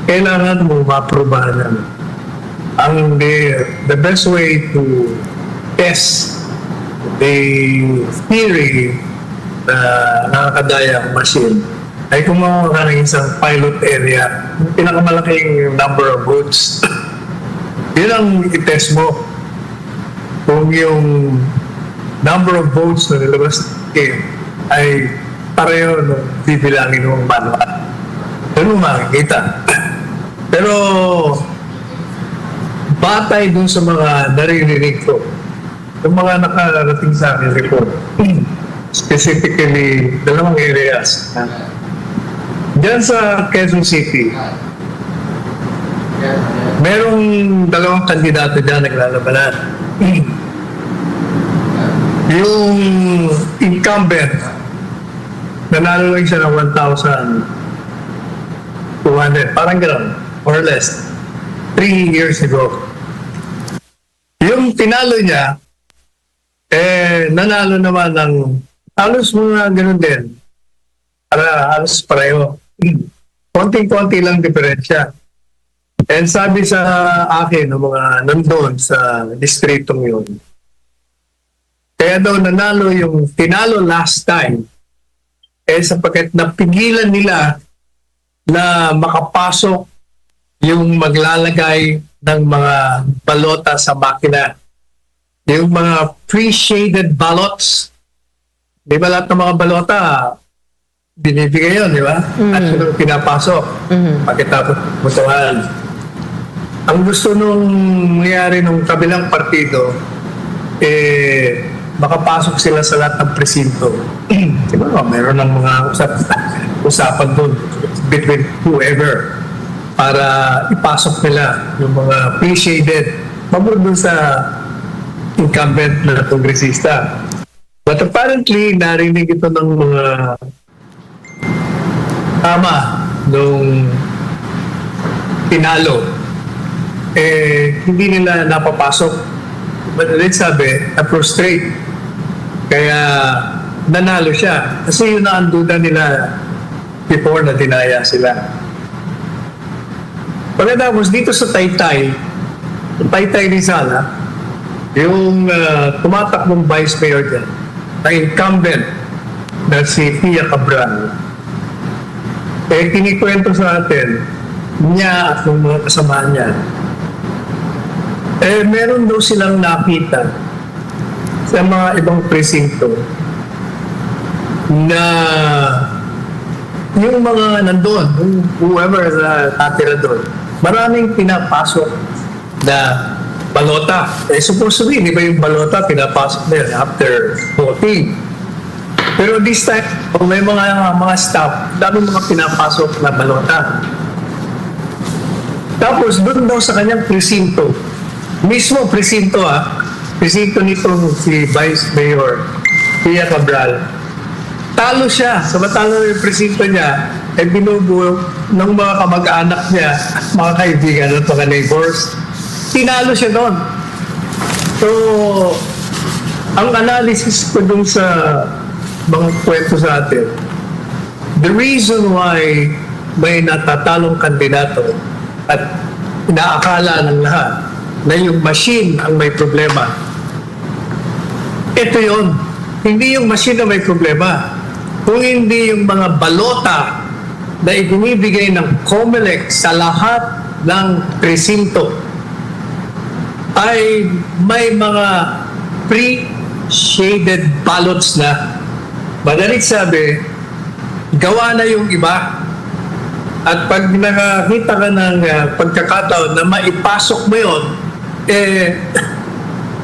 kailangan mo maprobahan. The best way to test the theory na nakakadaya ang machine ay kumuha ka ng isang pilot area, yung pinakamalaking number of votes. Yun ang i-test mo. Kung yung number of votes na nilabas ay pareho nung bibilangin ng manual. Pero makikita. Pero batay dun sa mga naririnig ko, yung mga nakarating sa akin report, specifically dalawang areas. Diyan sa Quezon City, merong dalawang kandidato dyan naglalabanan. Yung incumbent, nanalo lang siya ng 1,200, parang gano'n, or less, 3 years ago. Yung tinalo niya, nanalo naman ng halos mga gano'n din. Halos pareho. Konting-konti lang diferensya. And sabi sa akin, ng mga nandun sa distritong yun, kaya daw nanalo yung tinalo last time, sapagkat napigilan nila na makapasok yung maglalagay ng mga balota sa makina. Yung mga pre-shaded ballots. Di ba lahat ng mga balota, binibigay yun, di ba? At yun pinapasok. Pagkatapos butuhan. Ang gusto nung nangyari nung kabilang partido, makapasok sila sa lahat ng presinto. Diba? Meron ng mga usapan doon between whoever para ipasok nila yung mga pre-shaded mabur doon sa incumbent na kongresista. But apparently, narinig ito ng mga tama nung pinalo. Hindi nila napapasok. But let's sabi, na-prostrate. Kaya nanalo siya. Kasi yun na ang duda nila before na dinaya sila. Pagkatapos dito sa Taytay Rizal, yung tumatakbong vice mayor dyan, na incumbent na si Pia Cabral, kinikwento sa atin niya at ng mga kasama niya, meron daw silang nakita sa mga ibang presinto na yung mga nandun, whoever na natira doon, maraming pinapasok na balota. Supposedly, di ba yung balota pinapasok nila after voting? Pero this time, may mga staff, daming mga pinapasok na balota. Tapos, doon daw sa kanyang presinto, mismo presinto presinto nitong si Vice Mayor Pia Cabral, talo siya. Samatalo yung presinto niya, binubuo ng mga kamag-anak niya, mga kaibigan at mga neighbors. Tinalo siya doon. So, ang analysis ko dun sa mga kwento sa atin, the reason why may natatalong kandidato at inaakala ng lahat na yung machine ang may problema, ito yun. Hindi yung machine na may problema. Kung hindi yung mga balota na ibinibigay ng COMELEC sa lahat ng presinto ay may mga pre-shaded ballots na. Madalit sabi, gawa na yung iba. At pag nakakita ka ng pagkakataon na maipasok mo yun,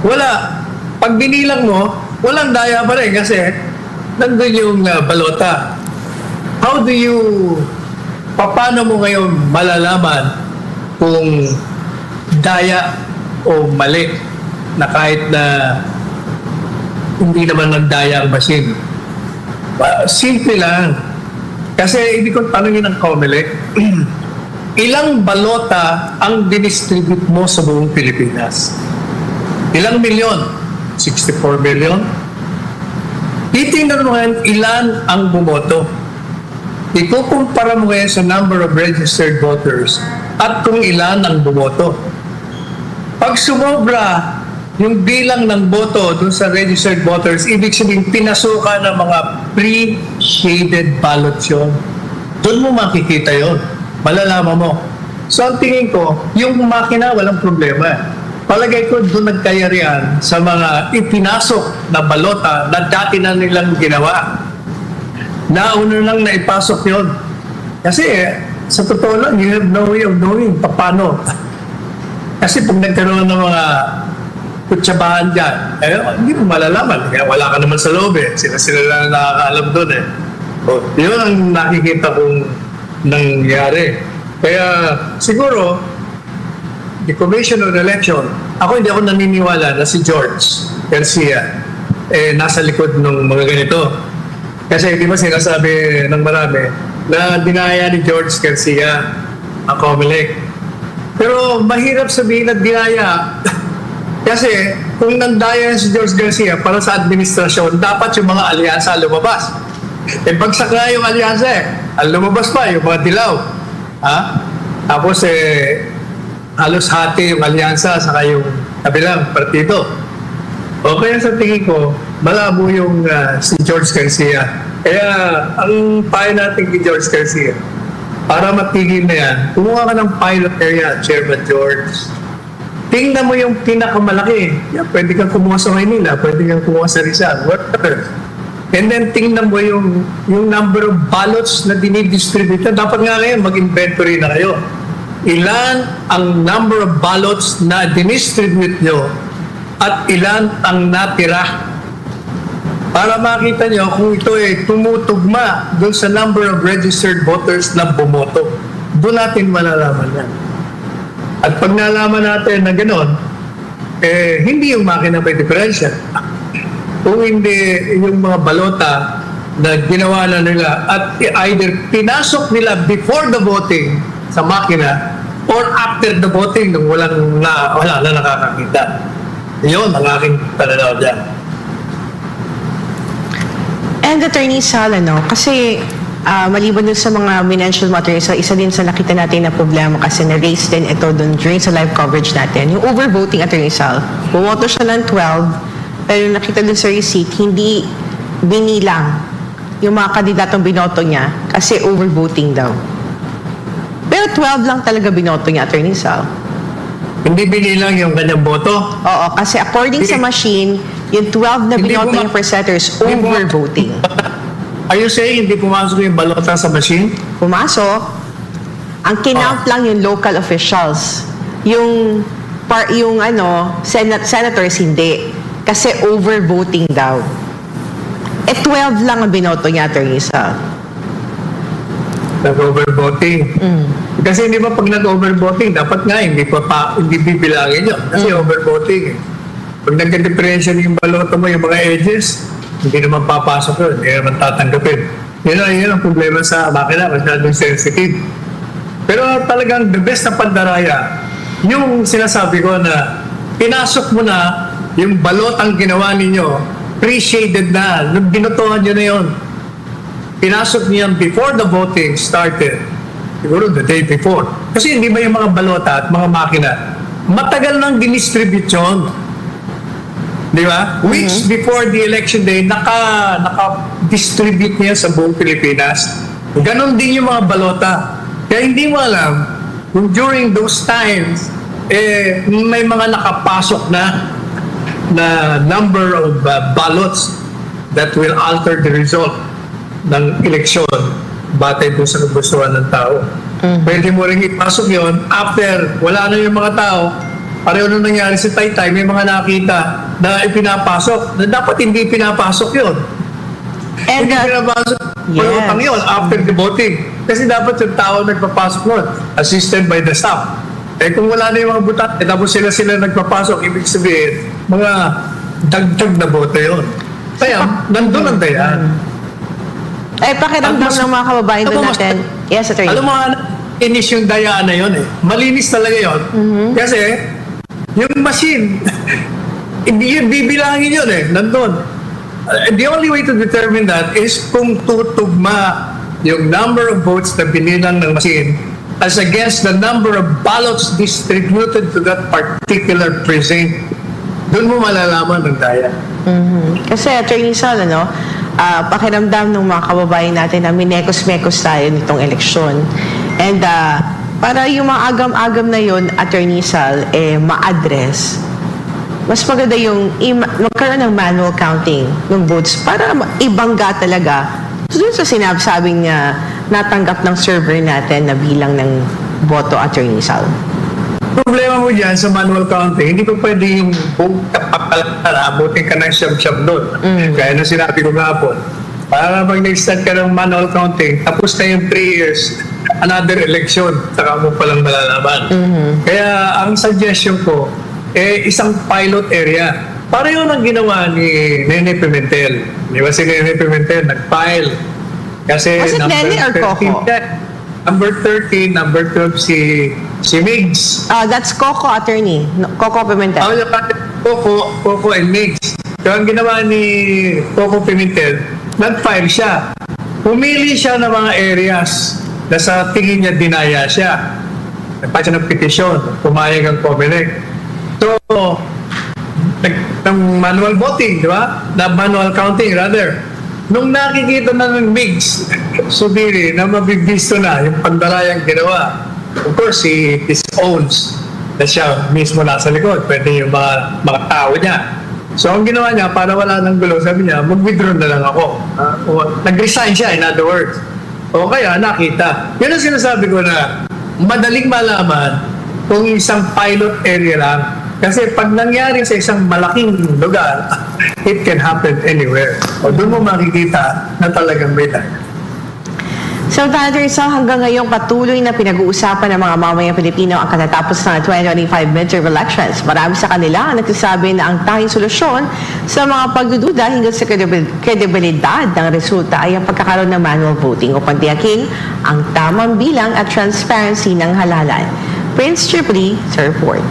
wala. Pag binilang mo, walang daya pa rin kasi nandun yung balota. Paano mo ngayon malalaman kung daya o mali na kahit na hindi naman nagdaya ang machine? Simple lang. Kasi hindi ko tanongin ng COMELEC, ilang balota ang dinistribute mo sa buong Pilipinas? Ilang milyon? 64 million? Titingnan mo ngayon ilan ang bumoto. ikukumpara mo ngayon sa number of registered voters at kung ilan ang bumoto. Pag sumobra yung bilang ng boto dun sa registered voters, ibig sabihin pinasukan ng mga pre-shaded ballots yun. Doon mo makikita yon, malalaman mo. So ang tingin ko, yung makina walang problema. Palagay ko doon nagkayarihan sa mga ipinasok na balota na dati na nilang ginawa. Nauna lang na ipasok yun. Kasi sa totoo lang, you have no way of knowing paano. Kasi pag nagkaroon ng mga kutsabahan dyan, hindi mo malalaman. Kaya wala ka naman sa loob Sila lang nakakaalam doon yun ang nakikita kong nangyari. Kaya siguro, the Commission on Election, hindi ako naniniwala na si George Garcia nasa likod ng mga ganito. Kasi di ba sinasabi ng marami na dinaya ni George Garcia ang COMELEC. Pero mahirap sabihin na dinaya. Kasi kung nandaya si George Garcia para sa administrasyon, dapat yung mga alyansa lumabas. Bagsak na yung alyansa Ang lumabas pa yung mga dilaw. Tapos halos hati yung alyansa saka yung kabilang partido. O kaya sa tingin ko, malabo yung si George Garcia. Kaya ang payo natin kay George Garcia, para matigil na yan, kumuha ka ng pilot area, Chairman George. Tingnan mo yung pinakamalaki. Pwede kang kumuha sa Maynila, pwede kang kumuha sa Rizal, whatever. And then tingnan mo yung number of ballots na dinidistribute. Dapat nga ngayon mag-inventory na kayo. Ilan ang number of ballots na dinistribute nyo at ilan ang natira. Para makita nyo kung ito tumutugma doon sa number of registered voters na bumoto. Doon natin malalaman yan. At pag nalaman natin na gano'n, hindi yung makina may diferensya. Kung hindi yung mga balota na ginawa na nila at either pinasok nila before the voting sa makina or after the voting nung wala na nakakakita. Yun ang aking pananaw dyan. And Attorney Sal, kasi maliban dun sa mga mention mo, isa din sa nakita natin na problema kasi na-raise din ito dun during sa live coverage natin. Yung overvoting, Attorney Sal, bumoto siya ng 12, pero nakita dun sa receipt, hindi binilang yung mga kandidatong binoto niya kasi overvoting daw. Pero 12 lang talaga binoto niya, Attorney Sal. Hindi binilang yung kanyang boto? Oo, kasi according sa machine, yung 12 na binoto niya for setters, overvoting. Are you saying hindi pumasok yung balota sa machine? Pumasok. Ang kinount lang yung local officials. Yung senators hindi. Kasi overvoting daw. 12 lang ang binoto niya, Attorney Sal. Nag-overvoting. Kasi hindi ba pag nag-overvoting, dapat nga hindi bibilangin yun. Kasi overvoting Pag nagka-differential yung balota mo, yung mga edges, hindi naman papasok yun, hindi naman tatanggapin. Yun ang problema sa makina, masyadong sensitive. Pero talagang the best na pandaraya, yung sinasabi ko na pinasok mo na yung balotang ginawa ninyo, pre-shaded na, nung binutuhan nyo na yun. Pinasok niyo yan before the voting started, siguro the day before. Kasi hindi ba yung mga balota at mga makina, matagal nang dinistribute yun. Di ba? Weeks before the election day, naka-distribute niya sa buong Pilipinas. Ganon din yung mga balota. Kaya hindi mo alam kung during those times, may mga nakapasok na number of ballots that will alter the result ng eleksyon batay doon sa kagustuhan ng tao. Pwede mo rin ipasok yon after wala na yung mga tao. Pareho nung nangyari sa Taytay, may mga nakita na ipinapasok na dapat hindi pinapasok yun. Hindi pinapasok balotang yun after the voting. Kasi dapat yung tao nagpapasok nun, assisted by the staff. Kung wala na yung mga butante, tapos sila nagpapasok, ibig sabihin, mga dagdag na boto yun. Kaya, nandun ang dayaan. Pakiramdam ng mga kababayan doon natin. Yes, Attorney. Alam mo, inis yung dayaan na yun Malinis talaga yun. Kasi, yung machine, hindi yun bibilangin yun Nandun. The only way to determine that is kung tutugma yung number of votes na binilang ng machine as against the number of ballots distributed to that particular precinct. Doon mo malalaman ng daya. Kasi Attorney Sal, pakiramdam ng mga kababayan natin na minekos-mekos tayo nitong eleksyon. And para yung mga agam-agam na yun, Attorney Sal, ma-address, mas maganda yung magkaroon ng manual counting ng votes para ibangga talaga doon sa sinabing natanggap ng server natin na bilang ng boto, Attorney Sal. Problema mo dyan sa manual counting, hindi ko pwede yung abutin ka ng siyam-siyam doon. Kaya na sinabi ko nga po, para pag nag-start ka ng manual counting, tapos na yung 3 years, another election, saka mo palang malalaman. Kaya ang suggestion ko, isang pilot area. Para yun ang ginawa ni Nene Pimentel. Di ba si Nene Pimentel nag-file? Kasi Was it Nene or Coco? Number 13, number 12 si Migs. That's Coco, Attorney. Coco Pimentel. Coco and Migs. So ang ginawa ni Coco Pimentel, nag-file siya. Pumili siya ng mga areas na sa tingin niya dinaya siya. Nagpa siya ng petisyon, pumayag ang COMELEC. So, ng manual voting, di ba? Na manual counting, rather. Nung nakikita na ng Migs, subiri na mabibisto na yung pandalayang ginawa. Of course, he disowns na siya mismo nasa likod. Pwede yung mga tao niya. So, ang ginawa niya, para wala nang gulo, sabi niya, mag-withdraw na lang ako. Nag-resign siya, in other words. O kaya, nakita. Yun ang sinasabi ko na madaling malaman kung isang pilot area lang. Kasi pag nangyari sa isang malaking lugar, it can happen anywhere. O doon mo makikita na talagang may daya. So, Attorney Sal, hanggang ngayon patuloy na pinag-uusapan ng mga mamayang Pilipino ang katatapos ng 2025 midterm elections. Marami sa kanila ang nagsasabi na ang tanging solusyon sa mga pagdududa hinggil sa kredibilidad ng resulta ay ang pagkakaroon ng manual voting upang tiyakin ang tamang bilang at transparency ng halalan. Prince Tripoli, Sir Ford.